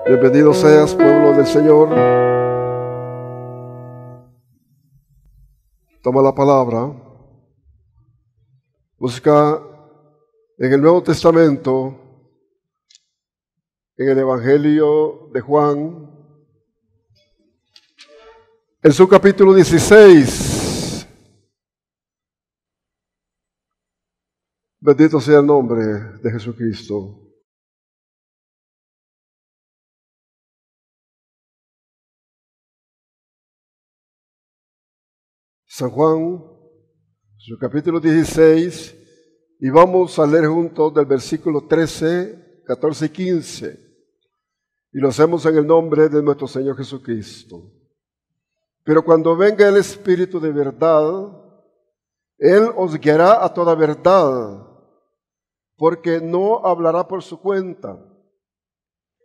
Bienvenido seas, pueblo del Señor. Toma la palabra. Busca en el Nuevo Testamento, en el Evangelio de Juan, en su capítulo 16. Bendito sea el nombre de Jesucristo. San Juan, su capítulo 16, y vamos a leer juntos del versículo 13, 14 y 15. Y lo hacemos en el nombre de nuestro Señor Jesucristo. Pero cuando venga el Espíritu de verdad, Él os guiará a toda verdad, porque no hablará por su cuenta,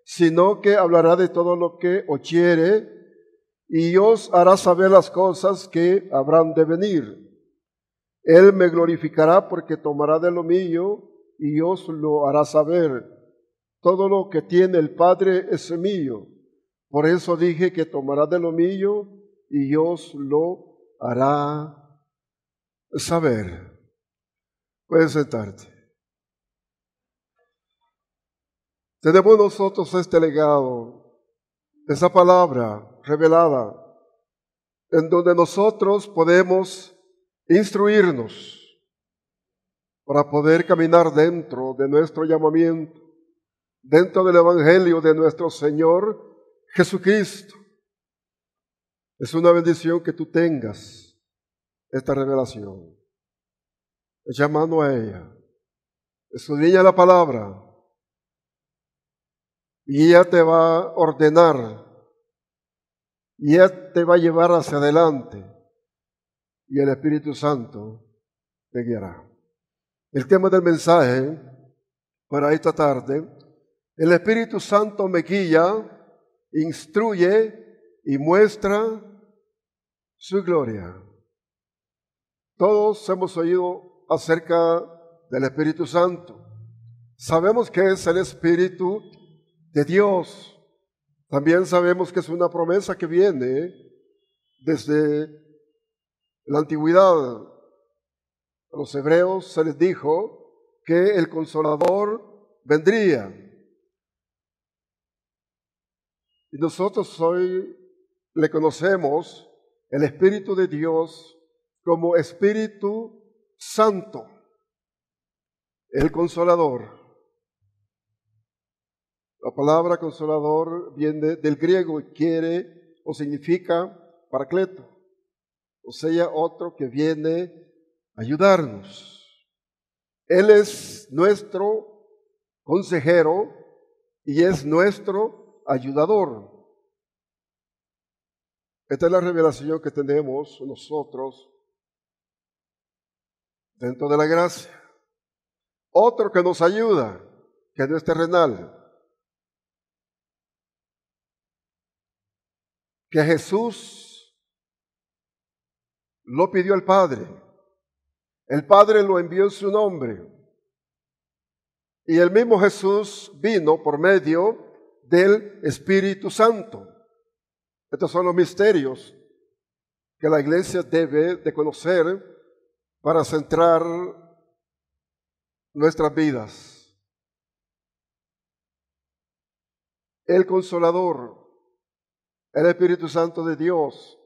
sino que hablará de todo lo que oyere, y os hará saber las cosas que habrán de venir. Él me glorificará porque tomará de lo mío y os lo hará saber. Todo lo que tiene el Padre es mío. Por eso dije que tomará de lo mío y os lo hará saber. Puedes sentarte. Tenemos nosotros este legado, esa palabra revelada, en donde nosotros podemos instruirnos para poder caminar dentro de nuestro llamamiento, dentro del Evangelio de nuestro Señor Jesucristo. Es una bendición que tú tengas esta revelación. Echa mano a ella, escudriña la palabra y ella te va a ordenar y ella te va a llevar hacia adelante y el Espíritu Santo te guiará. El tema del mensaje para esta tarde: el Espíritu Santo me guía, instruye y muestra su gloria. Todos hemos oído acerca del Espíritu Santo. Sabemos que es el Espíritu de Dios. También sabemos que es una promesa que viene desde la antigüedad. A los hebreos se les dijo que el Consolador vendría. Y nosotros hoy le conocemos, el Espíritu de Dios, como Espíritu Santo, el Consolador. La palabra Consolador viene del griego y quiere o significa Paracleto, o sea, otro que viene a ayudarnos. Él es nuestro consejero y es nuestro ayudador. Esta es la revelación que tenemos nosotros dentro de la gracia. Otro que nos ayuda, que no es terrenal, que Jesús lo pidió al Padre. El Padre lo envió en su nombre. Y el mismo Jesús vino por medio del Espíritu Santo. Estos son los misterios que la iglesia debe de conocer para centrar nuestras vidas. El Consolador, el Espíritu Santo de Dios.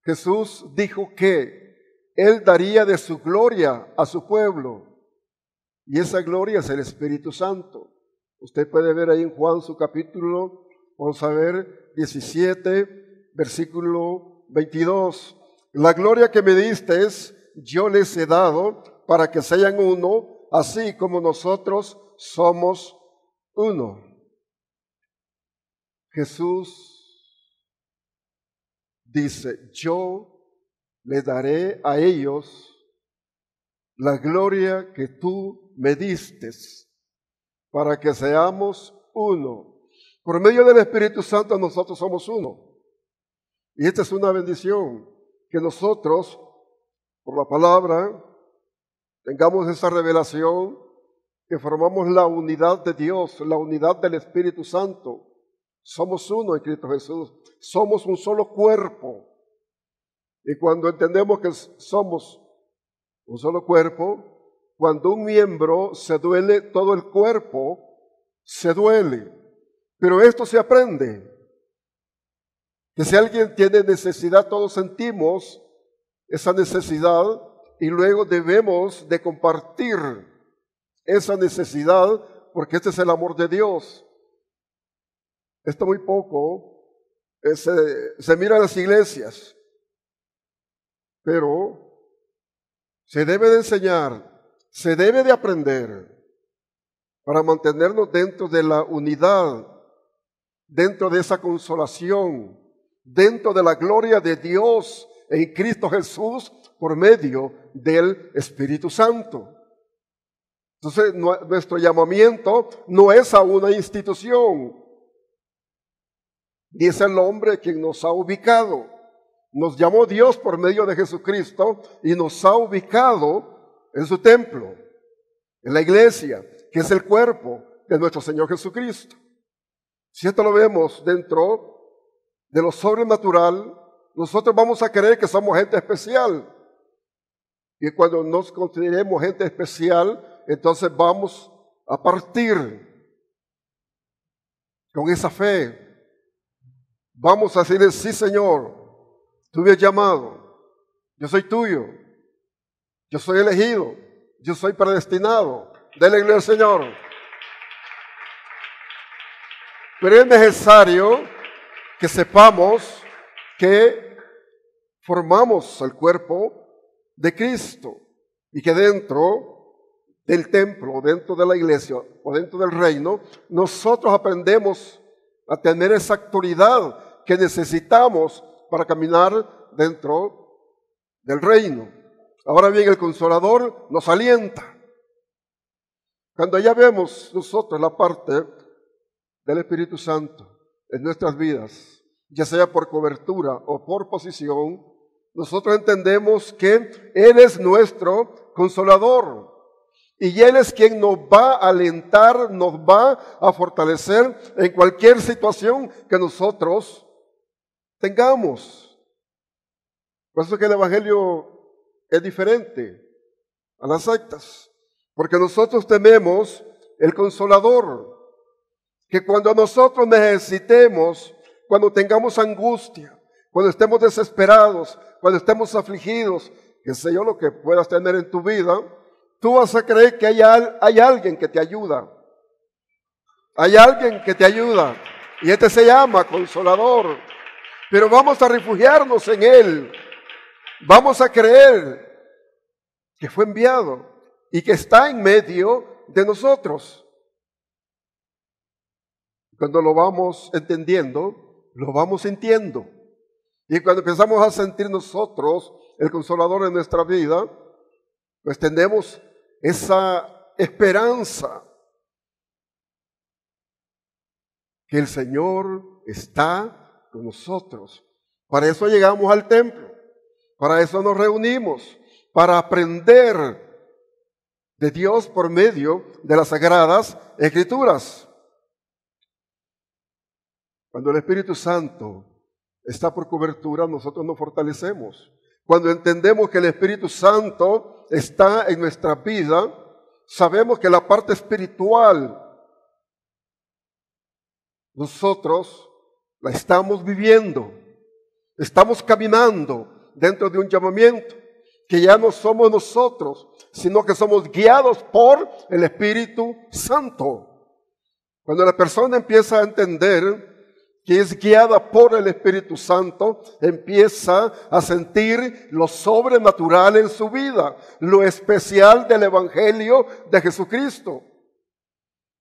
Jesús dijo que Él daría de su gloria a su pueblo. Y esa gloria es el Espíritu Santo. Usted puede ver ahí en Juan su capítulo, vamos a ver, 17, versículo 22. La gloria que me disteis, yo les he dado para que sean uno, así como nosotros somos uno. Jesús dice, yo le daré a ellos la gloria que tú me distes, para que seamos uno. Por medio del Espíritu Santo nosotros somos uno. Y esta es una bendición, que nosotros, por la palabra, tengamos esa revelación, que formamos la unidad de Dios, la unidad del Espíritu Santo, Somos uno en Cristo Jesús. Somos un solo cuerpo. Y cuando entendemos que somos un solo cuerpo, cuando un miembro se duele, todo el cuerpo se duele. Pero esto se aprende. Que si alguien tiene necesidad, todos sentimos esa necesidad y luego debemos de compartir esa necesidad porque este es el amor de Dios. Esto muy poco se mira en las iglesias, pero se debe de enseñar, se debe de aprender para mantenernos dentro de la unidad, dentro de esa consolación, dentro de la gloria de Dios en Cristo Jesús por medio del Espíritu Santo. Entonces, nuestro llamamiento no es a una institución, ni es el hombre quien nos ha ubicado. Nos llamó Dios por medio de Jesucristo y nos ha ubicado en su templo, en la iglesia, que es el cuerpo de nuestro Señor Jesucristo. Si esto lo vemos dentro de lo sobrenatural, nosotros vamos a creer que somos gente especial. Y cuando nos consideremos gente especial, entonces vamos a partir con esa fe. Vamos a decirle, sí Señor, tú me has llamado, yo soy tuyo, yo soy elegido, yo soy predestinado. Dele gloria al Señor. Pero es necesario que sepamos que formamos el cuerpo de Cristo y que dentro del templo, dentro de la iglesia o dentro del reino, nosotros aprendemos a tener esa autoridad que necesitamos para caminar dentro del reino. Ahora bien, el Consolador nos alienta. Cuando ya vemos nosotros la parte del Espíritu Santo en nuestras vidas, ya sea por cobertura o por posición, nosotros entendemos que Él es nuestro Consolador y Él es quien nos va a alentar, nos va a fortalecer en cualquier situación que nosotros tengamos. Por eso que el Evangelio es diferente a las sectas, porque nosotros tenemos el Consolador, que cuando nosotros necesitemos, cuando tengamos angustia, cuando estemos desesperados, cuando estemos afligidos, que sé yo lo que puedas tener en tu vida, tú vas a creer que hay alguien que te ayuda. Hay alguien que te ayuda. Y este se llama Consolador. Pero vamos a refugiarnos en Él. Vamos a creer que fue enviado y que está en medio de nosotros. Cuando lo vamos entendiendo, lo vamos sintiendo. Y cuando empezamos a sentir nosotros el Consolador en nuestra vida, pues tenemos esa esperanza que el Señor está con nosotros. Para eso llegamos al templo, para eso nos reunimos, para aprender de Dios por medio de las Sagradas Escrituras. Cuando el Espíritu Santo está por cobertura, nosotros nos fortalecemos. Cuando entendemos que el Espíritu Santo está en nuestra vida, sabemos que la parte espiritual nosotros la estamos viviendo. Estamos caminando dentro de un llamamiento que ya no somos nosotros, sino que somos guiados por el Espíritu Santo. Cuando la persona empieza a entender que es guiada por el Espíritu Santo, empieza a sentir lo sobrenatural en su vida, lo especial del Evangelio de Jesucristo.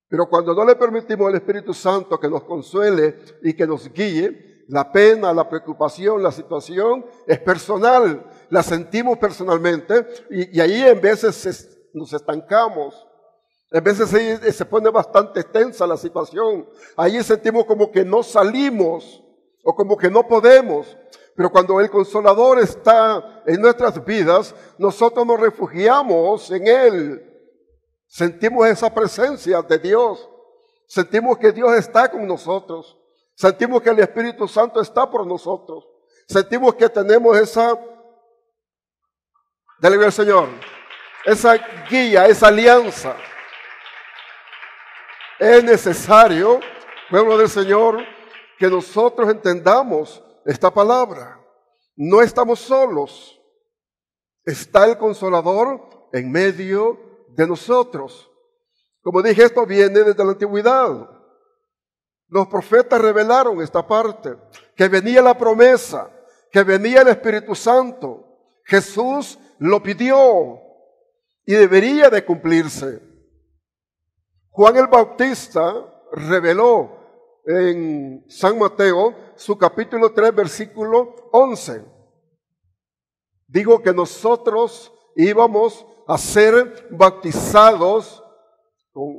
Pero cuando no le permitimos al Espíritu Santo que nos consuele y que nos guíe, la pena, la preocupación, la situación es personal, la sentimos personalmente y ahí en veces nos estancamos. En veces se pone bastante tensa la situación. Ahí sentimos como que no salimos o como que no podemos. Pero cuando el Consolador está en nuestras vidas, nosotros nos refugiamos en Él. Sentimos esa presencia de Dios. Sentimos que Dios está con nosotros. Sentimos que el Espíritu Santo está por nosotros. Sentimos que tenemos esa, dale al Señor, esa guía, esa alianza. Es necesario, pueblo del Señor, que nosotros entendamos esta palabra. No estamos solos. Está el Consolador en medio de nosotros. Como dije, esto viene desde la antigüedad. Los profetas revelaron esta parte, que venía la promesa, que venía el Espíritu Santo. Jesús lo pidió y debería de cumplirse. Juan el Bautista reveló en San Mateo, su capítulo 3, versículo 11. Dijo que nosotros íbamos a ser bautizados con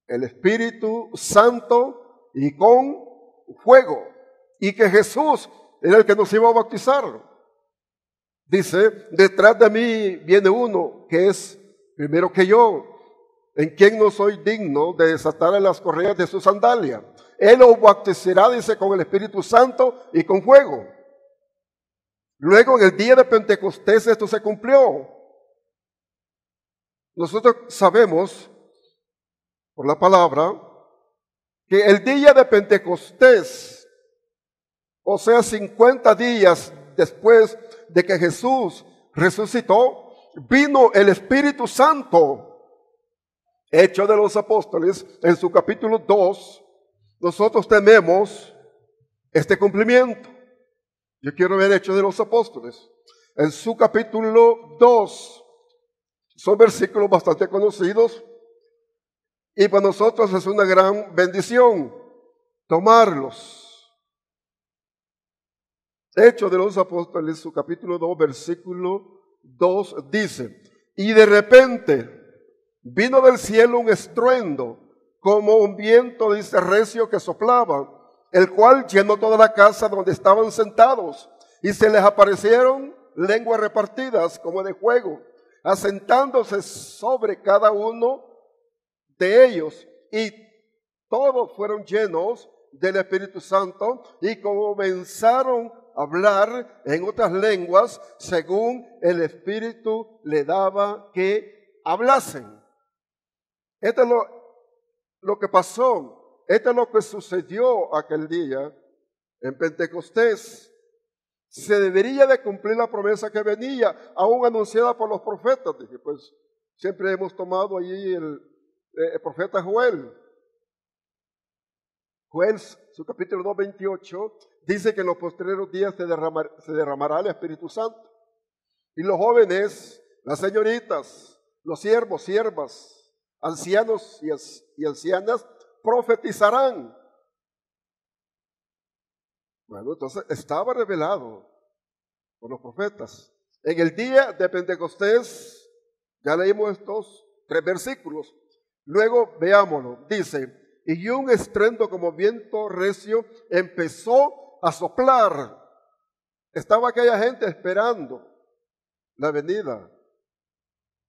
el Espíritu Santo y con fuego, y que Jesús era el que nos iba a bautizar. Dice, detrás de mí viene uno que es primero que yo, en quien no soy digno de desatar las correas de su sandalia. Él os bautizará, dice, con el Espíritu Santo y con fuego. Luego, en el día de Pentecostés, esto se cumplió. Nosotros sabemos, por la palabra, que el día de Pentecostés, o sea, 50 días después de que Jesús resucitó, vino el Espíritu Santo. Hechos de los Apóstoles, en su capítulo 2, nosotros tenemos este cumplimiento. Yo quiero ver Hechos de los Apóstoles. En su capítulo 2, son versículos bastante conocidos y para nosotros es una gran bendición tomarlos. Hechos de los Apóstoles, su capítulo 2, versículo 2 dice, y de repente vino del cielo un estruendo, como un viento, dice, recio que soplaba, el cual llenó toda la casa donde estaban sentados, y se les aparecieron lenguas repartidas como de fuego, asentándose sobre cada uno de ellos, y todos fueron llenos del Espíritu Santo, y comenzaron a hablar en otras lenguas, según el Espíritu le daba que hablasen. Esto es lo que pasó, esto es lo que sucedió aquel día en Pentecostés. Se debería de cumplir la promesa que venía, aún anunciada por los profetas. Dije, pues siempre hemos tomado allí el profeta Joel. Joel, su capítulo 2, 28, dice que en los postreros días se derramará el Espíritu Santo. Y los jóvenes, las señoritas, los siervos, siervas, ancianos y ancianas profetizarán. Bueno, entonces estaba revelado por los profetas. En el día de Pentecostés, ya leímos estos 3 versículos. Luego veámoslo. Dice, y un estruendo como viento recio empezó a soplar. Estaba aquella gente esperando la venida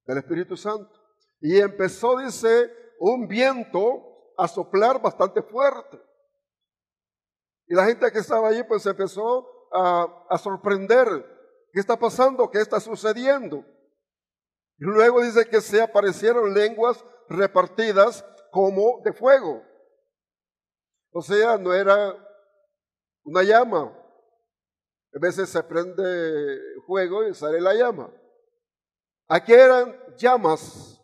del Espíritu Santo. Y empezó, dice, un viento a soplar bastante fuerte. Y la gente que estaba allí pues empezó a sorprender. ¿Qué está pasando? ¿Qué está sucediendo? Y luego dice que se aparecieron lenguas repartidas como de fuego. O sea, no era una llama. A veces se prende fuego y sale la llama. Aquí eran llamas,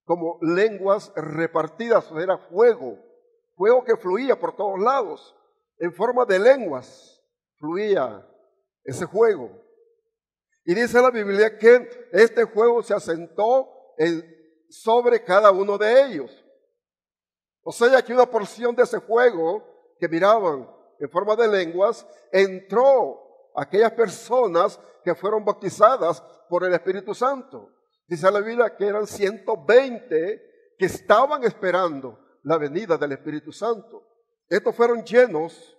como lenguas repartidas, o sea, era fuego. Fuego que fluía por todos lados. En forma de lenguas fluía ese fuego. Y dice la Biblia que este fuego se asentó sobre cada uno de ellos. O sea que una porción de ese fuego que miraban en forma de lenguas entró a aquellas personas que fueron bautizadas por el Espíritu Santo. Dice la Biblia que eran 120 que estaban esperando la venida del Espíritu Santo. Estos fueron llenos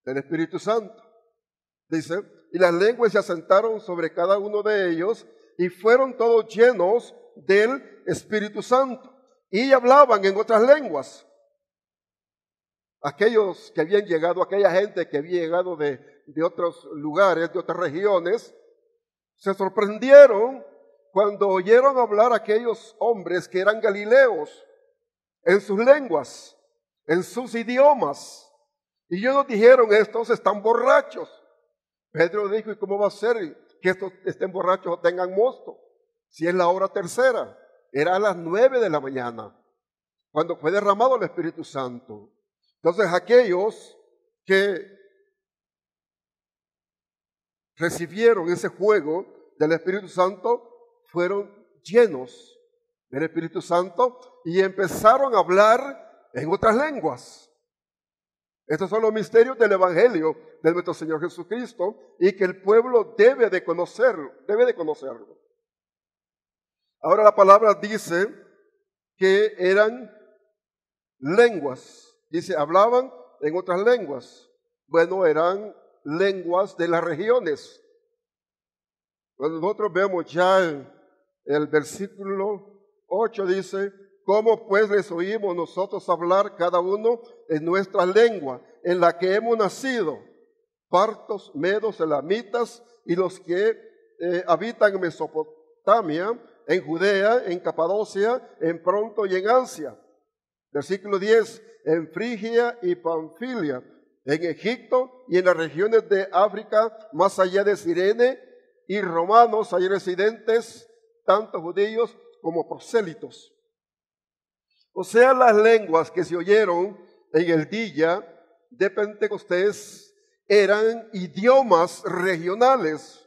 del Espíritu Santo. Dice, y las lenguas se asentaron sobre cada uno de ellos y fueron todos llenos del Espíritu Santo. Y hablaban en otras lenguas. aquellos que habían llegado, aquella gente que había llegado de otros lugares, de otras regiones, se sorprendieron cuando oyeron hablar aquellos hombres que eran galileos en sus lenguas, en sus idiomas. Y ellos nos dijeron, estos están borrachos. Pedro dijo, ¿y cómo va a ser que estos estén borrachos o tengan mosto? Si es la hora tercera, era a las 9 de la mañana, cuando fue derramado el Espíritu Santo. Entonces aquellos que recibieron ese fuego del Espíritu Santo fueron llenos del Espíritu Santo y empezaron a hablar en otras lenguas. Estos son los misterios del Evangelio de nuestro Señor Jesucristo y que el pueblo debe de conocerlo. Ahora la palabra dice que eran lenguas. Dice, hablaban en otras lenguas. Bueno, eran lenguas de las regiones. Cuando nosotros vemos ya el versículo 8 dice, ¿cómo pues les oímos nosotros hablar cada uno en nuestra lengua, en la que hemos nacido? Partos, medos, elamitas y los que habitan en Mesopotamia, en Judea, en Capadocia, en Ponto y en Asia. Versículo 10, en Frigia y Panfilia, en Egipto y en las regiones de África, más allá de Cirene, y romanos, hay residentes, tanto judíos como prosélitos. O sea, las lenguas que se oyeron en el día de Pentecostés eran idiomas regionales.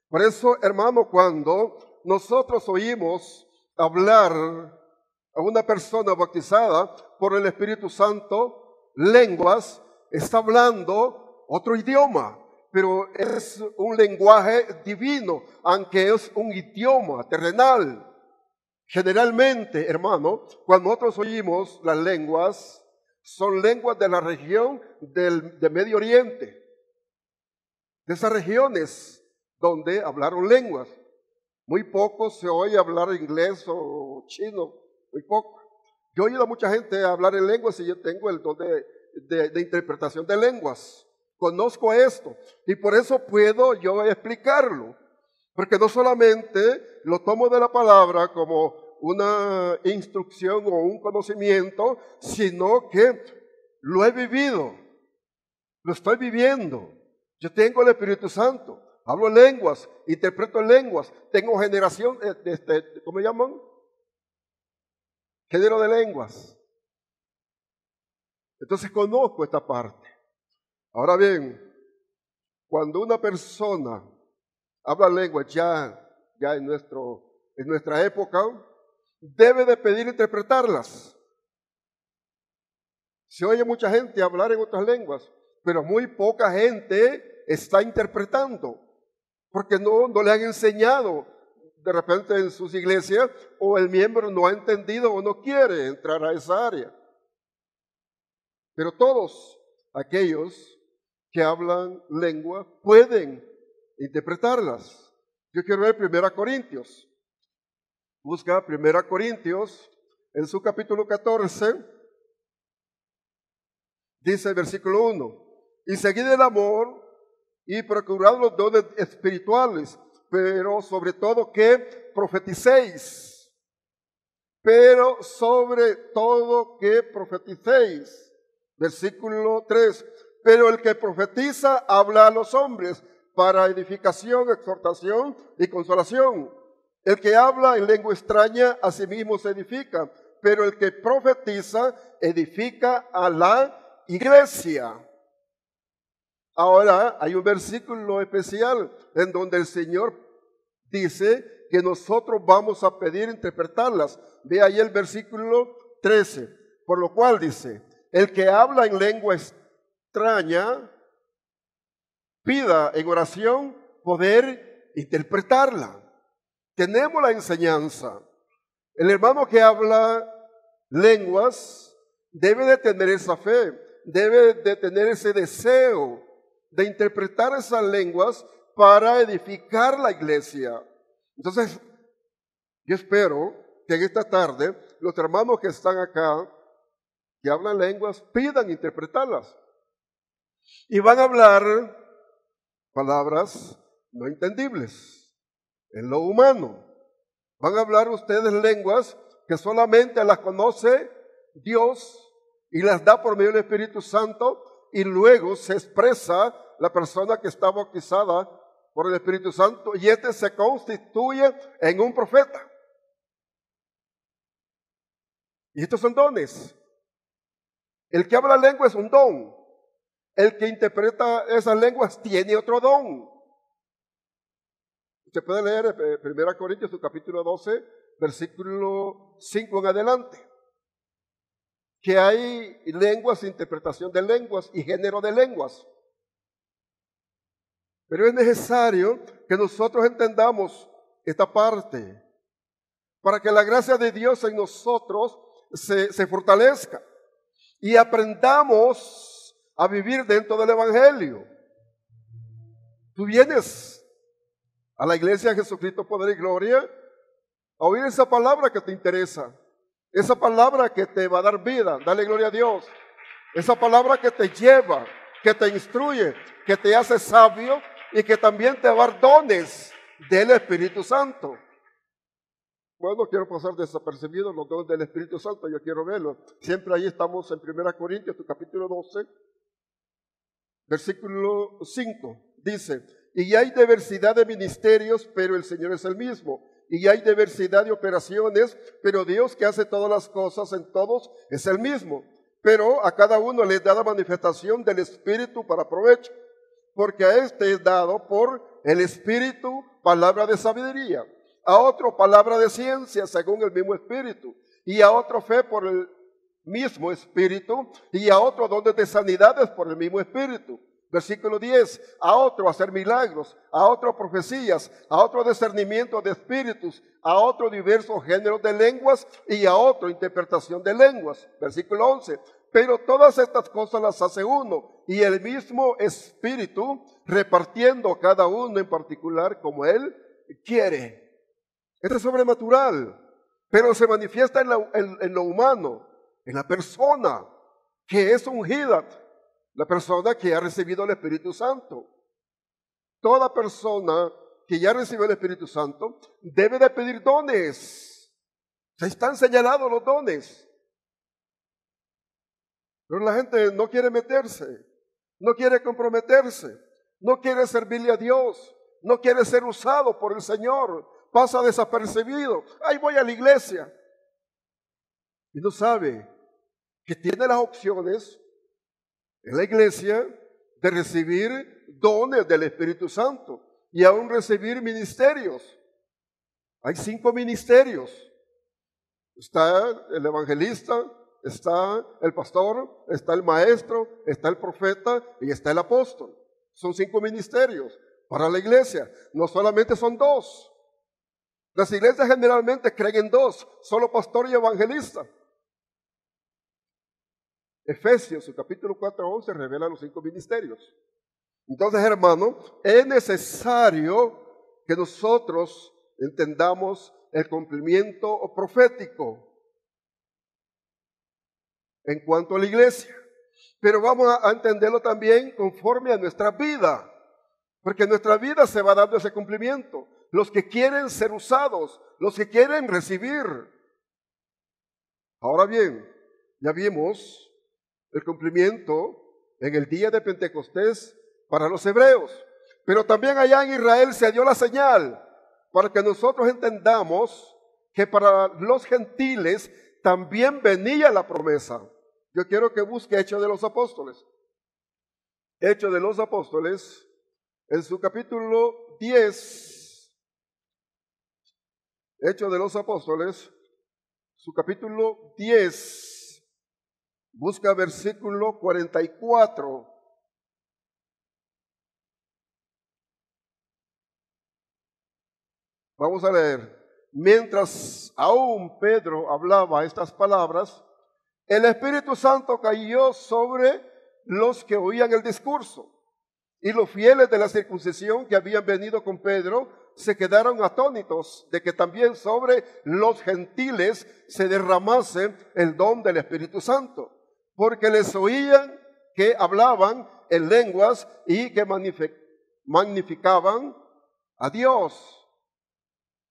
Por eso, hermano, cuando nosotros oímos hablar a una persona bautizada por el Espíritu Santo, lenguas, está hablando otro idioma, pero es un lenguaje divino, aunque es un idioma terrenal. Generalmente, hermano, cuando nosotros oímos las lenguas, son lenguas de la región de Medio Oriente, de esas regiones donde hablaron lenguas. Muy poco se oye hablar inglés o chino, muy poco. Yo he oído a mucha gente hablar en lenguas y yo tengo el don de interpretación de lenguas. Conozco esto y por eso puedo yo explicarlo. Porque no solamente lo tomo de la palabra como una instrucción o un conocimiento, sino que lo he vivido, lo estoy viviendo. Yo tengo el Espíritu Santo, hablo lenguas, interpreto lenguas, tengo generación, ¿cómo llaman? Género de lenguas. Entonces conozco esta parte. Ahora bien, cuando una persona habla lenguas ya en nuestra época, debe de pedir interpretarlas. Se oye mucha gente hablar en otras lenguas, pero muy poca gente está interpretando, porque no le han enseñado de repente en sus iglesias, o el miembro no ha entendido o no quiere entrar a esa área. Pero todos aquellos que hablan lengua pueden interpretarlas. Yo quiero ver 1 Corintios. Busca 1 Corintios en su capítulo 14. Dice el versículo 1. Y seguid el amor y procurad los dones espirituales, pero sobre todo que profeticéis. Pero sobre todo que profeticéis. Versículo 3. Pero el que profetiza habla a los hombres para edificación, exhortación y consolación. El que habla en lengua extraña a sí mismo se edifica, pero el que profetiza edifica a la iglesia. Ahora hay un versículo especial en donde el Señor dice que nosotros vamos a pedir interpretarlas. Ve ahí el versículo 13, por lo cual dice, el que habla en lengua extraña, pida en oración poder interpretarla. Tenemos la enseñanza. El hermano que habla lenguas debe de tener esa fe, debe de tener ese deseo de interpretar esas lenguas para edificar la iglesia. Entonces, yo espero que en esta tarde los hermanos que están acá que hablan lenguas pidan interpretarlas. Y van a hablar palabras no entendibles en lo humano. Van a hablar ustedes lenguas que solamente las conoce Dios y las da por medio del Espíritu Santo, y luego se expresa la persona que está bautizada por el Espíritu Santo, y este se constituye en un profeta. Y estos son dones. El que habla lengua es un don. El que interpreta esas lenguas tiene otro don. Usted puede leer 1 Corintios, su capítulo 12, versículo 5 en adelante, que hay lenguas, interpretación de lenguas y género de lenguas. Pero es necesario que nosotros entendamos esta parte para que la gracia de Dios en nosotros se fortalezca y aprendamos a vivir dentro del Evangelio. Tú vienes a la iglesia de Jesucristo, Poder y Gloria, a oír esa palabra que te interesa, esa palabra que te va a dar vida, dale gloria a Dios, esa palabra que te lleva, que te instruye, que te hace sabio y que también te va a dar dones del Espíritu Santo. Bueno, quiero pasar desapercibido los dones del Espíritu Santo, yo quiero verlos. Siempre ahí estamos en 1 Corintios, tu capítulo 12, versículo 5, dice: y hay diversidad de ministerios, pero el Señor es el mismo. Y hay diversidad de operaciones, pero Dios, que hace todas las cosas en todos, es el mismo. Pero a cada uno le da la manifestación del Espíritu para provecho, porque a este es dado por el Espíritu palabra de sabiduría, a otro palabra de ciencia según el mismo Espíritu, y a otro fe por el mismo Espíritu, y a otro dones de sanidades por el mismo Espíritu. Versículo 10, a otro hacer milagros, a otro profecías, a otro discernimiento de espíritus, a otro diversos géneros de lenguas y a otro interpretación de lenguas. Versículo 11, pero todas estas cosas las hace uno y el mismo Espíritu, repartiendo cada uno en particular como Él quiere. Esto es sobrenatural, pero se manifiesta en lo humano, en la persona que es ungida, la persona que ha recibido el Espíritu Santo. Toda persona que ya recibió el Espíritu Santo debe de pedir dones. Ya están señalados los dones. Pero la gente no quiere meterse, no quiere comprometerse, no quiere servirle a Dios, no quiere ser usado por el Señor, pasa desapercibido. Ahí voy a la iglesia. Y no sabe que tiene las opciones en la iglesia de recibir dones del Espíritu Santo y aún recibir ministerios. Hay 5 ministerios. Está el evangelista, está el pastor, está el maestro, está el profeta y está el apóstol. Son 5 ministerios para la iglesia. No solamente son 2. Las iglesias generalmente creen en 2, solo pastor y evangelista. Efesios, su capítulo 4:11, revela los 5 ministerios. Entonces, hermano, es necesario que nosotros entendamos el cumplimiento profético en cuanto a la iglesia. Pero vamos a entenderlo también conforme a nuestra vida, porque en nuestra vida se va dando ese cumplimiento. Los que quieren ser usados, los que quieren recibir. Ahora bien, ya vimos el cumplimiento en el día de Pentecostés para los hebreos. Pero también allá en Israel se dio la señal para que nosotros entendamos que para los gentiles también venía la promesa. Yo quiero que busque Hechos de los Apóstoles. Hechos de los Apóstoles, en su capítulo 10. Hechos de los Apóstoles, su capítulo 10. Busca versículo 44. Vamos a leer. Mientras aún Pedro hablaba estas palabras, el Espíritu Santo cayó sobre los que oían el discurso. Y los fieles de la circuncisión que habían venido con Pedro se quedaron atónitos de que también sobre los gentiles se derramase el don del Espíritu Santo. porque les oían que hablaban en lenguas y que magnificaban a Dios.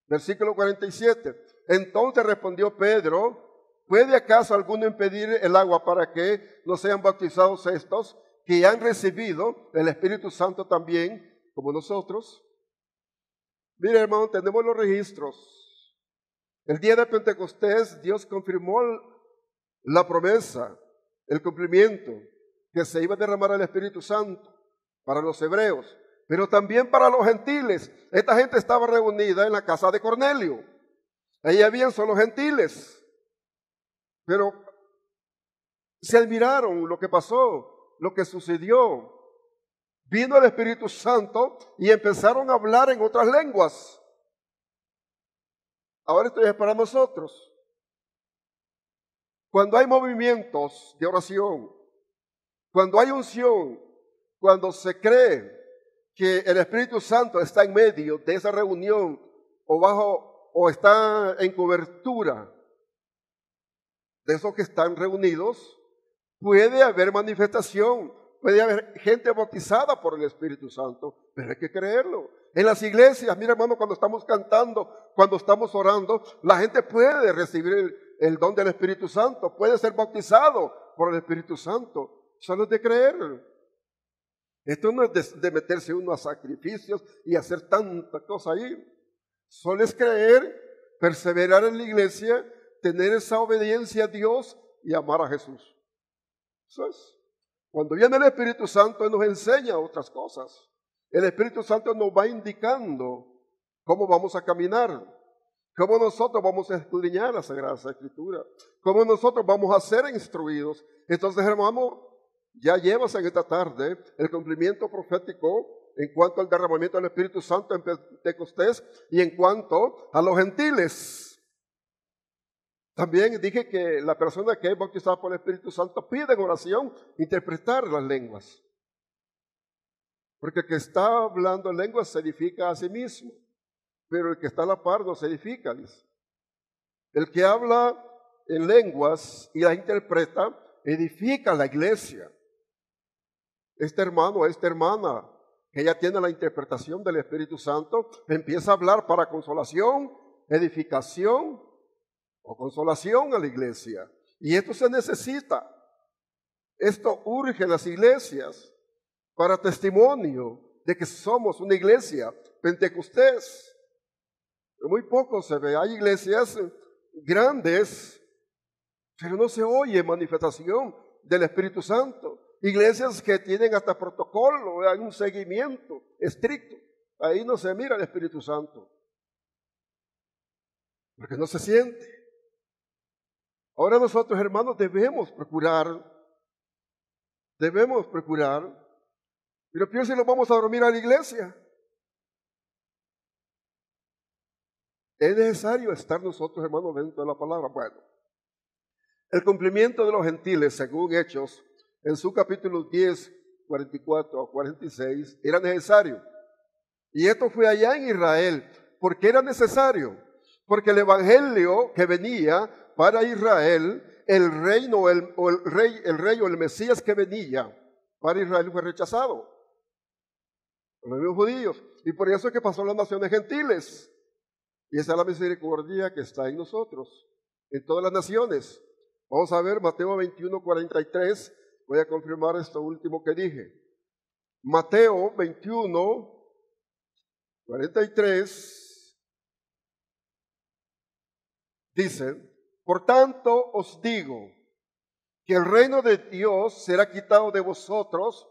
Versículo 47. Entonces respondió Pedro: ¿puede acaso alguno impedir el agua para que no sean bautizados estos que han recibido el Espíritu Santo también como nosotros? Mire, hermano, tenemos los registros. El día de Pentecostés Dios confirmó la promesa, el cumplimiento, que se iba a derramar el Espíritu Santo para los hebreos, pero también para los gentiles. Esta gente estaba reunida en la casa de Cornelio. Ahí habían solo gentiles, pero se admiraron lo que pasó, lo que sucedió. Vino el Espíritu Santo y empezaron a hablar en otras lenguas. Ahora esto es para nosotros. Cuando hay movimientos de oración, cuando hay unción, cuando se cree que el Espíritu Santo está en medio de esa reunión o está en cobertura de esos que están reunidos, puede haber manifestación, puede haber gente bautizada por el Espíritu Santo, pero hay que creerlo. En las iglesias, mira hermano, cuando estamos cantando, cuando estamos orando, la gente puede recibir el don del Espíritu Santo, puede ser bautizado por el Espíritu Santo, solo es de creer. Esto no es de meterse uno a sacrificios y hacer tanta cosa ahí. Solo es creer, perseverar en la iglesia, tener esa obediencia a Dios y amar a Jesús. Eso es. Cuando viene el Espíritu Santo, Él nos enseña otras cosas. El Espíritu Santo nos va indicando cómo vamos a caminar, cómo nosotros vamos a escudriñar la Sagrada Escritura, cómo nosotros vamos a ser instruidos. Entonces, hermano, ya llevas en esta tarde el cumplimiento profético en cuanto al derramamiento del Espíritu Santo en Pentecostés y en cuanto a los gentiles. También dije que la persona que es bautizada por el Espíritu Santo pide en oración interpretar las lenguas. Porque el que está hablando en lenguas se edifica a sí mismo, pero el que está a la par no se edifica, dice. El que habla en lenguas y las interpreta, edifica la iglesia. Este hermano, esta hermana, que ya tiene la interpretación del Espíritu Santo, empieza a hablar para consolación, edificación o consolación a la iglesia. Y esto se necesita. Esto urge en las iglesias para testimonio de que somos una iglesia pentecostés. Muy poco se ve. Hay iglesias grandes, pero no se oye manifestación del Espíritu Santo. Iglesias que tienen hasta protocolo, hay un seguimiento estricto. Ahí no se mira el Espíritu Santo, porque no se siente. Ahora nosotros, hermanos, debemos procurar, pero piensen, nos vamos a dormir a la iglesia. Es necesario estar nosotros, hermanos, dentro de la palabra. Bueno, el cumplimiento de los gentiles, según Hechos, en su capítulo 10, 44 a 46, era necesario. Y esto fue allá en Israel. ¿Por qué era necesario? Porque el evangelio que venía para Israel, el reino o el Mesías que venía para Israel fue rechazado por los mismos judíos. Y por eso es que pasó a las naciones gentiles. Y esa es la misericordia que está en nosotros, en todas las naciones. Vamos a ver Mateo 21, 43. Voy a confirmar esto último que dije. Mateo 21, 43. Dice: por tanto os digo que el reino de Dios será quitado de vosotros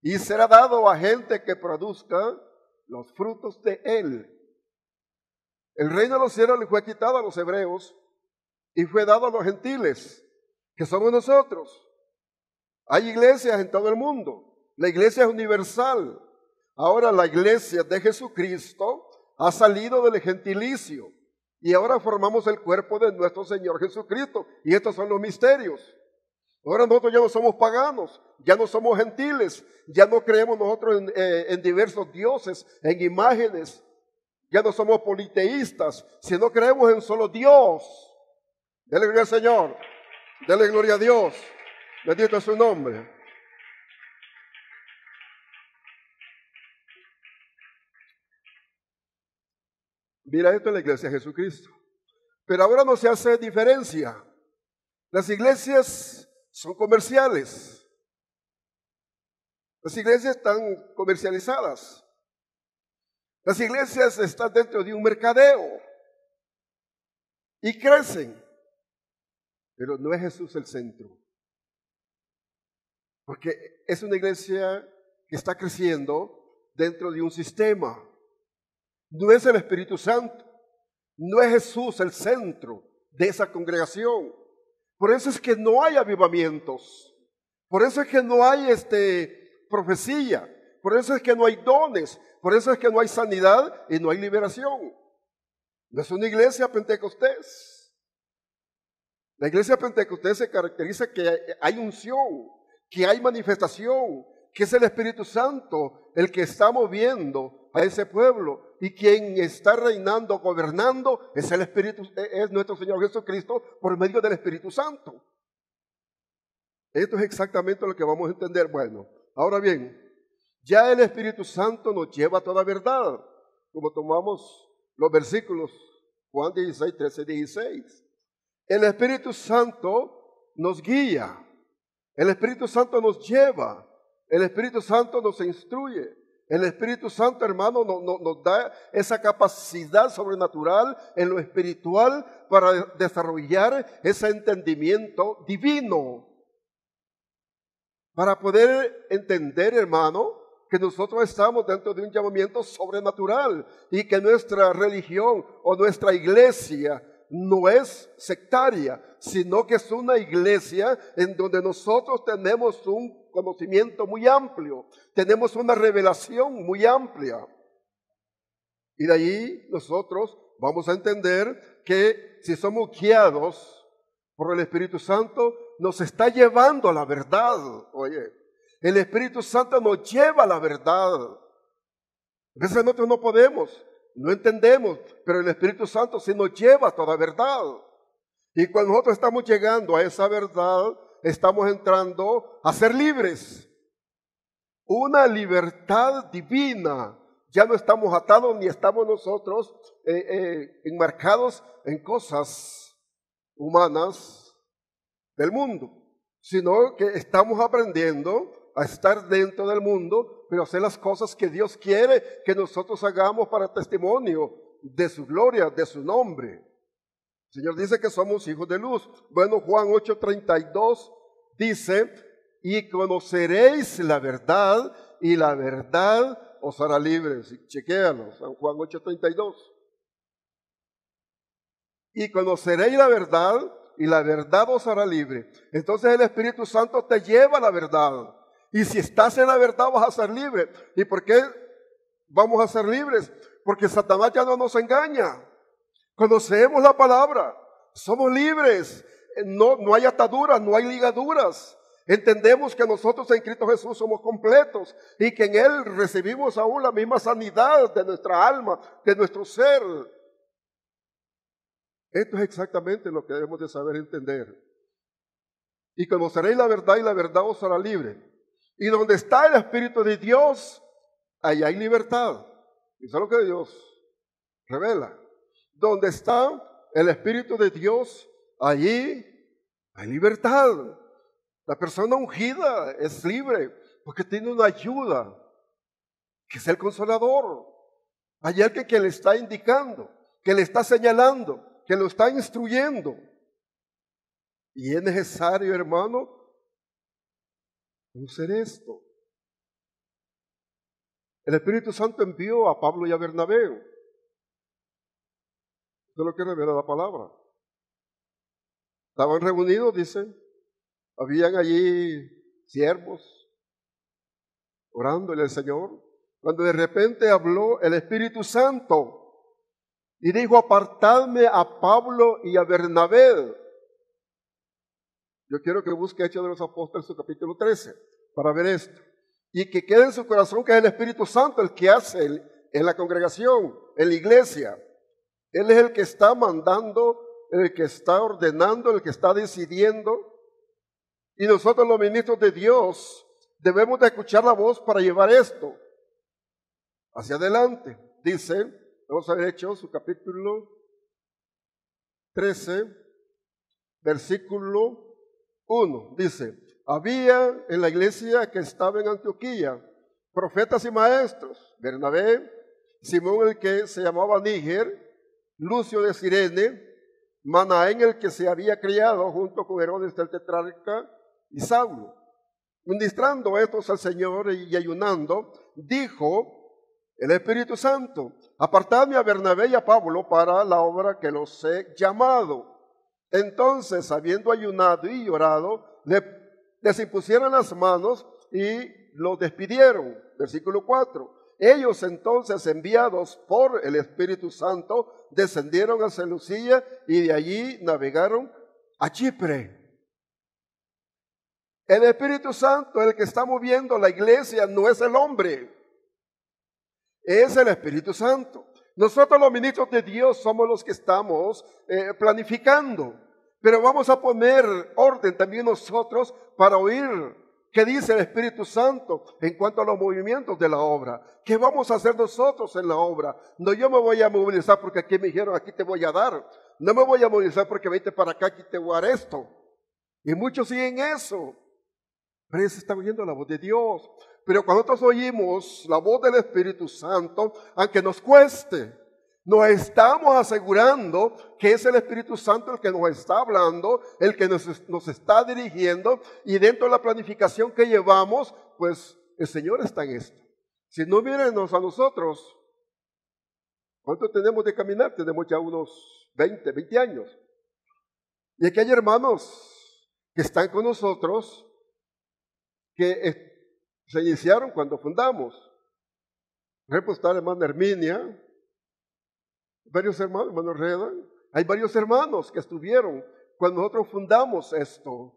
y será dado a gente que produzca los frutos de él. El reino de los cielos le fue quitado a los hebreos y fue dado a los gentiles, que somos nosotros. Hay iglesias en todo el mundo. La iglesia es universal. Ahora la iglesia de Jesucristo ha salido del gentilicio y ahora formamos el cuerpo de nuestro Señor Jesucristo. Y estos son los misterios. Ahora nosotros ya no somos paganos, ya no somos gentiles, ya no creemos nosotros en diversos dioses, en imágenes. Ya no somos politeístas, sino creemos en solo Dios. Dele gloria al Señor, dele gloria a Dios. Bendito es su nombre. Mira esto en la iglesia de Jesucristo. Pero ahora no se hace diferencia. Las iglesias son comerciales. Las iglesias están comercializadas. Las iglesias están dentro de un mercadeo y crecen. Pero no es Jesús el centro. Porque es una iglesia que está creciendo dentro de un sistema. No es el Espíritu Santo. No es Jesús el centro de esa congregación. Por eso es que no hay avivamientos. Por eso es que no hay profecía. Por eso es que no hay dones. Por eso es que no hay sanidad y no hay liberación. No es una iglesia pentecostés. La iglesia pentecostés se caracteriza que hay unción, que hay manifestación, que es el Espíritu Santo el que está moviendo a ese pueblo. Y quien está reinando, gobernando, es el Espíritu, es nuestro Señor Jesucristo por medio del Espíritu Santo. Esto es exactamente lo que vamos a entender. Bueno, ahora bien, ya el Espíritu Santo nos lleva a toda verdad, como tomamos los versículos Juan 16, 13, 16. El Espíritu Santo nos guía, el Espíritu Santo nos lleva, el Espíritu Santo nos instruye. El Espíritu Santo, hermano, nos da esa capacidad sobrenatural en lo espiritual para desarrollar ese entendimiento divino. Para poder entender, hermano, que nosotros estamos dentro de un llamamiento sobrenatural y que nuestra religión o nuestra iglesia no es sectaria, sino que es una iglesia en donde nosotros tenemos un conocimiento muy amplio, tenemos una revelación muy amplia. Y de ahí nosotros vamos a entender que si somos guiados por el Espíritu Santo, nos está llevando a la verdad. Oye, el Espíritu Santo nos lleva a la verdad. A veces nosotros no podemos, no entendemos, pero el Espíritu Santo sí nos lleva a toda verdad. Y cuando nosotros estamos llegando a esa verdad, estamos entrando a ser libres. Una libertad divina. Ya no estamos atados ni estamos nosotros enmarcados en cosas humanas del mundo, sino que estamos aprendiendo a estar dentro del mundo, pero hacer las cosas que Dios quiere que nosotros hagamos para testimonio de su gloria, de su nombre. El Señor dice que somos hijos de luz. Bueno, Juan 8:32 dice, y conoceréis la verdad, y la verdad os hará libres. Chequéalo, San Juan 8:32. Y conoceréis la verdad, y la verdad os hará libre. Entonces el Espíritu Santo te lleva a la verdad. Y si estás en la verdad vas a ser libre. ¿Y por qué vamos a ser libres? Porque Satanás ya no nos engaña. Conocemos la palabra, somos libres, no hay ataduras, no hay ligaduras. Entendemos que nosotros en Cristo Jesús somos completos y que en Él recibimos aún la misma sanidad de nuestra alma, de nuestro ser. Esto es exactamente lo que debemos de saber entender. Y conoceréis la verdad y la verdad os hará libre. Y donde está el Espíritu de Dios, allá hay libertad. Y eso es lo que Dios revela. Donde está el Espíritu de Dios, allí hay libertad. La persona ungida es libre porque tiene una ayuda, que es el Consolador. Hay alguien que le está indicando, que le está señalando, que lo está instruyendo. Y es necesario, hermano, conocer esto. El Espíritu Santo envió a Pablo y a Bernabé. Eso es lo que revela la palabra. Estaban reunidos, dicen. Habían allí siervos orándole al Señor. Cuando de repente habló el Espíritu Santo y dijo, apartadme a Pablo y a Bernabé. Yo quiero que busque Hechos de los Apóstoles, su capítulo 13, para ver esto. Y que quede en su corazón que es el Espíritu Santo el que hace en la congregación, en la iglesia. Él es el que está mandando, el que está ordenando, el que está decidiendo. Y nosotros los ministros de Dios debemos de escuchar la voz para llevar esto hacia adelante. Dice, vamos a ver Hechos, su capítulo 13, versículo 1. Dice, había en la iglesia que estaba en Antioquía profetas y maestros, Bernabé, Simón el que se llamaba Níger, Lucio de Cirene, Manaén el que se había criado junto con Herodes el tetrarca y Saulo. Ministrando estos al Señor y ayunando, dijo el Espíritu Santo, apartadme a Bernabé y a Pablo para la obra que los he llamado. Entonces, habiendo ayunado y llorado, les impusieron las manos y los despidieron. Versículo 4. Ellos entonces, enviados por el Espíritu Santo, descendieron a Seleucia y de allí navegaron a Chipre. El Espíritu Santo, el que está moviendo la iglesia, no es el hombre, es el Espíritu Santo. Nosotros los ministros de Dios somos los que estamos planificando, pero vamos a poner orden también nosotros para oír qué dice el Espíritu Santo en cuanto a los movimientos de la obra. ¿Qué vamos a hacer nosotros en la obra? No, yo me voy a movilizar porque aquí me dijeron, aquí te voy a dar. No me voy a movilizar porque vete para acá, aquí te voy a dar esto. Y muchos siguen eso. Pero ellos están oyendo la voz de Dios. Pero cuando nosotros oímos la voz del Espíritu Santo, aunque nos cueste, nos estamos asegurando que es el Espíritu Santo el que nos está hablando, el que nos está dirigiendo, y dentro de la planificación que llevamos, pues el Señor está en esto. Si no, mírenos a nosotros, ¿cuánto tenemos de caminar? Tenemos ya unos 20 años. Y aquí hay hermanos que están con nosotros, que se iniciaron cuando fundamos. Por ejemplo, está la hermana Herminia, varios hermanos, hermano Reda, hay varios hermanos que estuvieron cuando nosotros fundamos esto.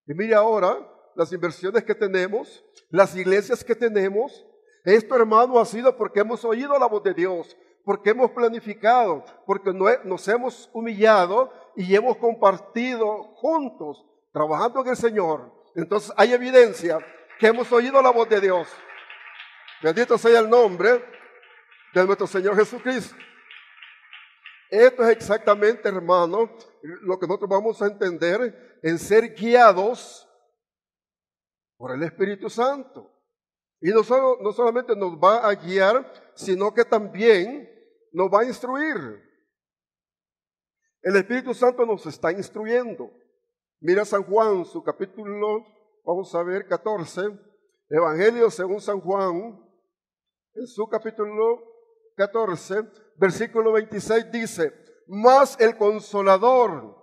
Y mire ahora las inversiones que tenemos, las iglesias que tenemos. Esto, hermano, ha sido porque hemos oído la voz de Dios, porque hemos planificado, porque nos hemos humillado y hemos compartido juntos, trabajando en el Señor. Entonces hay evidencia que hemos oído la voz de Dios. Bendito sea el nombre de nuestro Señor Jesucristo. Esto es exactamente, hermano, lo que nosotros vamos a entender en ser guiados por el Espíritu Santo. Y no solamente nos va a guiar, sino que también nos va a instruir. El Espíritu Santo nos está instruyendo. Mira San Juan, su capítulo, vamos a ver, 14, Evangelio según San Juan, en su capítulo 14, versículo 26 dice, mas el Consolador,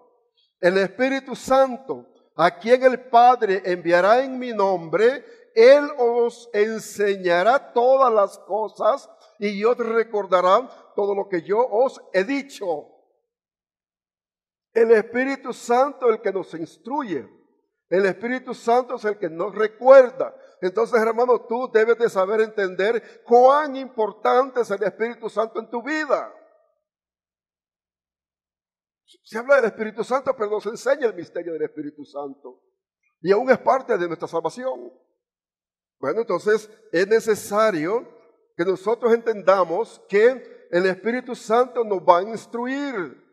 el Espíritu Santo, a quien el Padre enviará en mi nombre, Él os enseñará todas las cosas y os recordará todo lo que yo os he dicho. El Espíritu Santo es el que nos instruye. El Espíritu Santo es el que nos recuerda. Entonces, hermano, tú debes de saber entender cuán importante es el Espíritu Santo en tu vida. Se habla del Espíritu Santo, pero nos enseña el misterio del Espíritu Santo. Y aún es parte de nuestra salvación. Bueno, entonces es necesario que nosotros entendamos que el Espíritu Santo nos va a instruir.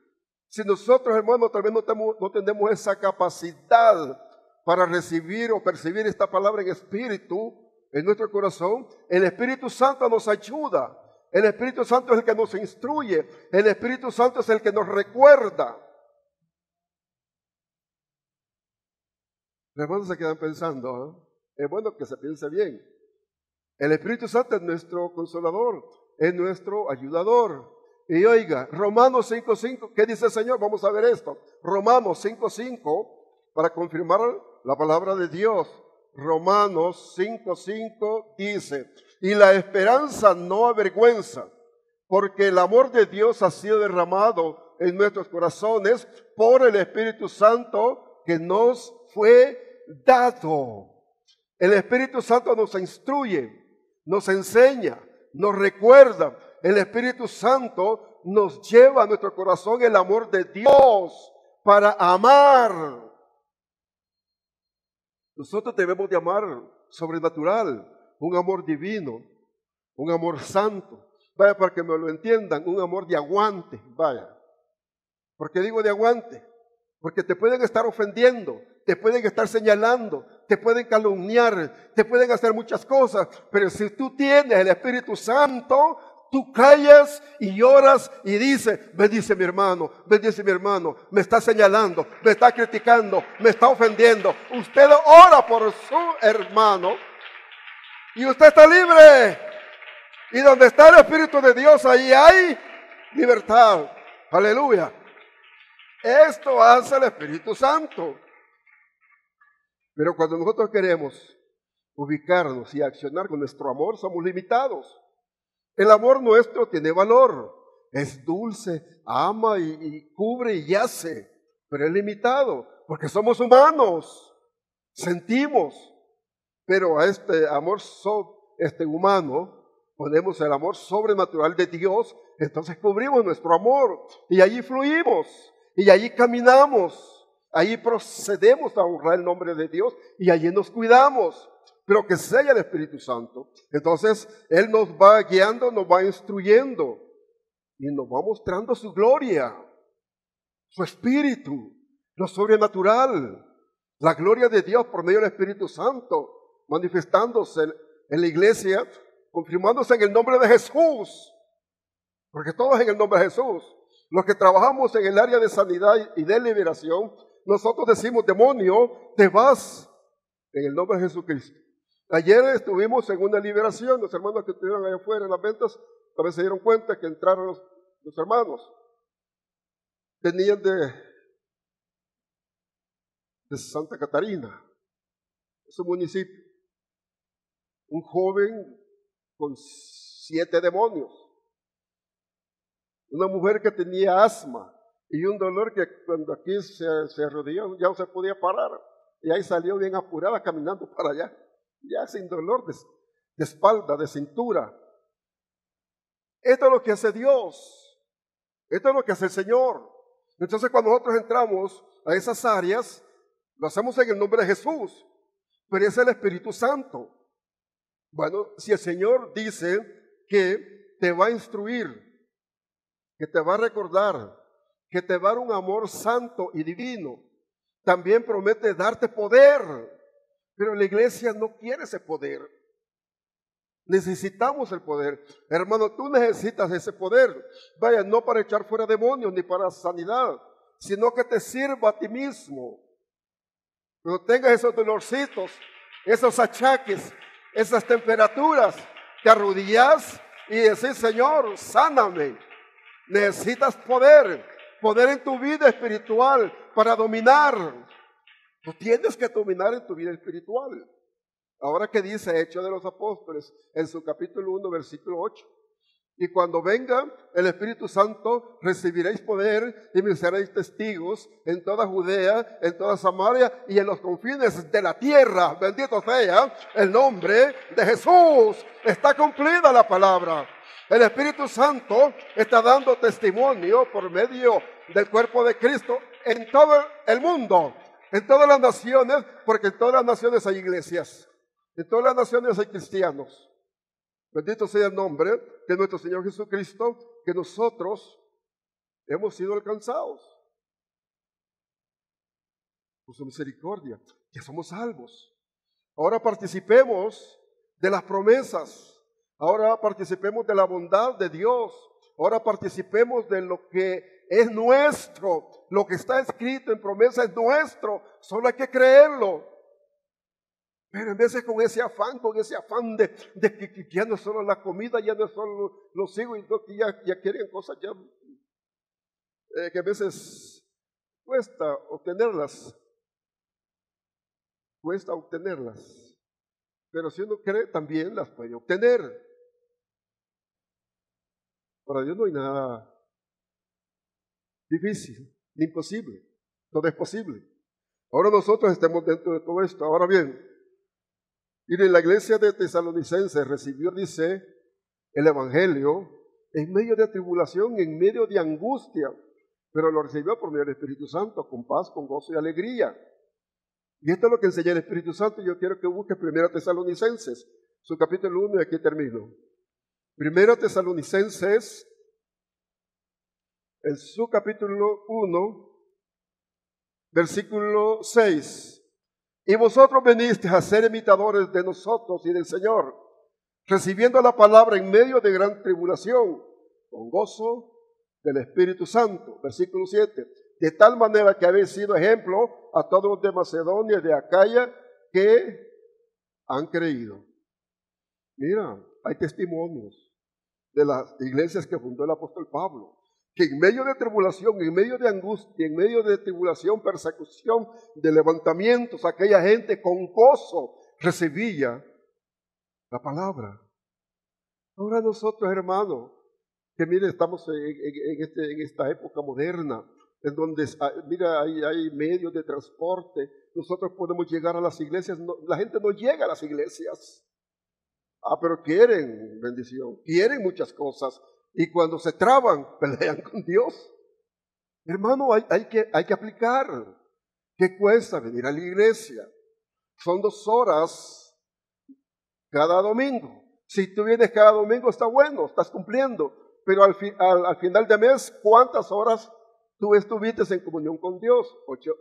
Si nosotros, hermanos, tal vez no tenemos esa capacidad para recibir o percibir esta palabra en espíritu, en nuestro corazón, el Espíritu Santo nos ayuda. El Espíritu Santo es el que nos instruye. El Espíritu Santo es el que nos recuerda. Los hermanos se quedan pensando, es bueno que se piense bien. El Espíritu Santo es nuestro consolador, es nuestro ayudador. Y oiga, Romanos 5:5, ¿qué dice el Señor? Vamos a ver esto. Romanos 5:5, para confirmar la palabra de Dios. Romanos 5:5 dice, y la esperanza no avergüenza, porque el amor de Dios ha sido derramado en nuestros corazones por el Espíritu Santo que nos fue dado. El Espíritu Santo nos instruye, nos enseña, nos recuerda. El Espíritu Santo nos lleva a nuestro corazón el amor de Dios para amar. Nosotros debemos de amar sobrenatural, un amor divino, un amor santo. Vaya, para que me lo entiendan, un amor de aguante, vaya. ¿Por qué digo de aguante? Porque te pueden estar ofendiendo, te pueden estar señalando, te pueden calumniar, te pueden hacer muchas cosas, pero si tú tienes el Espíritu Santo, tú callas y lloras y dices, bendice mi hermano, me está señalando, me está criticando, me está ofendiendo. Usted ora por su hermano y usted está libre. Y donde está el Espíritu de Dios, ahí hay libertad. Aleluya. Esto hace el Espíritu Santo. Pero cuando nosotros queremos ubicarnos y accionar con nuestro amor, somos limitados. El amor nuestro tiene valor, es dulce, ama y cubre y yace, pero es limitado, porque somos humanos, sentimos, pero a este amor humano ponemos el amor sobrenatural de Dios, entonces cubrimos nuestro amor y allí fluimos y allí caminamos, allí procedemos a honrar el nombre de Dios y allí nos cuidamos. Pero que sea el Espíritu Santo. Entonces, Él nos va guiando, nos va instruyendo y nos va mostrando su gloria, su Espíritu, lo sobrenatural, la gloria de Dios por medio del Espíritu Santo, manifestándose en la iglesia, confirmándose en el nombre de Jesús, porque todos en el nombre de Jesús. Los que trabajamos en el área de sanidad y de liberación, nosotros decimos, demonio, te vas en el nombre de Jesucristo. Ayer estuvimos en una liberación, los hermanos que estuvieron allá afuera en las ventas, también se dieron cuenta que entraron los hermanos. Venían de Santa Catarina, es un municipio. Un joven con 7 demonios. Una mujer que tenía asma y un dolor que cuando aquí se arrodilló ya no se podía parar. Y ahí salió bien apurada caminando para allá, ya sin dolor de espalda, de cintura. Esto es lo que hace Dios, esto es lo que hace el Señor. Entonces cuando nosotros entramos a esas áreas, lo hacemos en el nombre de Jesús, pero es el Espíritu Santo. Bueno, si el Señor dice que te va a instruir, que te va a recordar, que te va a dar un amor santo y divino, también promete darte poder, pero la iglesia no quiere ese poder. Necesitamos el poder. Hermano, tú necesitas ese poder. Vaya, no para echar fuera demonios ni para sanidad, sino que te sirva a ti mismo. Cuando tengas esos dolorcitos, esos achaques, esas temperaturas, te arrodillas y decís, Señor, sáname. Necesitas poder en tu vida espiritual para dominar. Tú tienes que dominar en tu vida espiritual. Ahora que dice Hechos de los Apóstoles en su capítulo 1, versículo 8. Y cuando venga el Espíritu Santo, recibiréis poder y me seréis testigos en toda Judea, en toda Samaria y en los confines de la tierra. Bendito sea el nombre de Jesús. Está cumplida la palabra. El Espíritu Santo está dando testimonio por medio del cuerpo de Cristo en todo el mundo, en todas las naciones, porque en todas las naciones hay iglesias, en todas las naciones hay cristianos. Bendito sea el nombre de nuestro Señor Jesucristo, que nosotros hemos sido alcanzados por su misericordia, que somos salvos. Ahora participemos de las promesas. Ahora participemos de la bondad de Dios. Ahora participemos de lo que es nuestro. Lo que está escrito en promesa es nuestro. Solo hay que creerlo. Pero en vez de con ese afán de que ya no es solo la comida, ya no es solo los hijos, y que ya quieren cosas ya que a veces cuesta obtenerlas. Cuesta obtenerlas. Pero si uno cree, también las puede obtener. Para Dios no hay nada difícil, ni imposible. Todo es posible. Ahora nosotros estamos dentro de todo esto. Ahora bien, mire, la iglesia de Tesalonicenses recibió, dice, el Evangelio en medio de tribulación, en medio de angustia, pero lo recibió por medio del Espíritu Santo, con paz, con gozo y alegría. Y esto es lo que enseña el Espíritu Santo. Yo quiero que busques 1 Tesalonicenses, su capítulo 1, y aquí termino. 1 Tesalonicenses, en su capítulo 1, versículo 6. Y vosotros venisteis a ser imitadores de nosotros y del Señor, recibiendo la palabra en medio de gran tribulación, con gozo del Espíritu Santo. Versículo 7. De tal manera que habéis sido ejemplo a todos los de Macedonia y de Acaya que han creído. Mira, hay testimonios de las iglesias que fundó el apóstol Pablo, que en medio de tribulación, en medio de angustia, en medio de tribulación, persecución, de levantamientos, aquella gente con gozo recibía la palabra. Ahora nosotros, hermanos, que mire, estamos en esta época moderna, en donde, mira, hay medios de transporte, nosotros podemos llegar a las iglesias, la gente no llega a las iglesias. Pero quieren bendición, quieren muchas cosas, y cuando se traban, pelean con Dios. Hermano, hay que aplicar. ¿Qué cuesta venir a la iglesia? Son 2 horas cada domingo. Si tú vienes cada domingo está bueno, estás cumpliendo, pero al final de mes, ¿cuántas horas tú estuviste en comunión con Dios? 8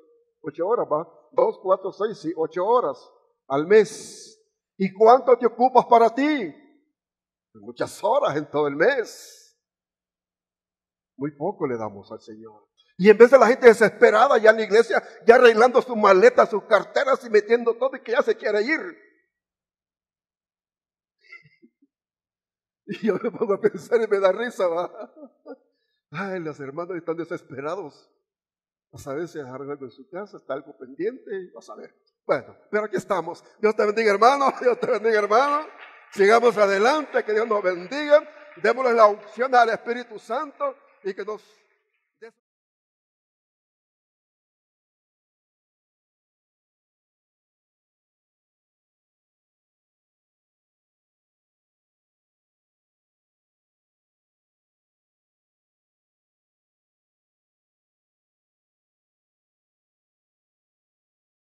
horas, ¿va? 2, 4, 6, sí, 8 horas al mes. ¿Y cuánto te ocupas para ti? Muchas horas en todo el mes. Muy poco le damos al Señor. Y en vez de la gente desesperada ya en la iglesia, ya arreglando sus maletas, sus carteras y metiendo todo y que ya se quiere ir. Y yo me pongo a pensar y me da risa, ¿va? Ay, los hermanos están desesperados. A saber si dejaron algo en su casa, está algo pendiente, a saber. Bueno, pero aquí estamos. Dios te bendiga, hermano. Dios te bendiga, hermano. Sigamos adelante, que Dios nos bendiga. Démosle la opción al Espíritu Santo y que nos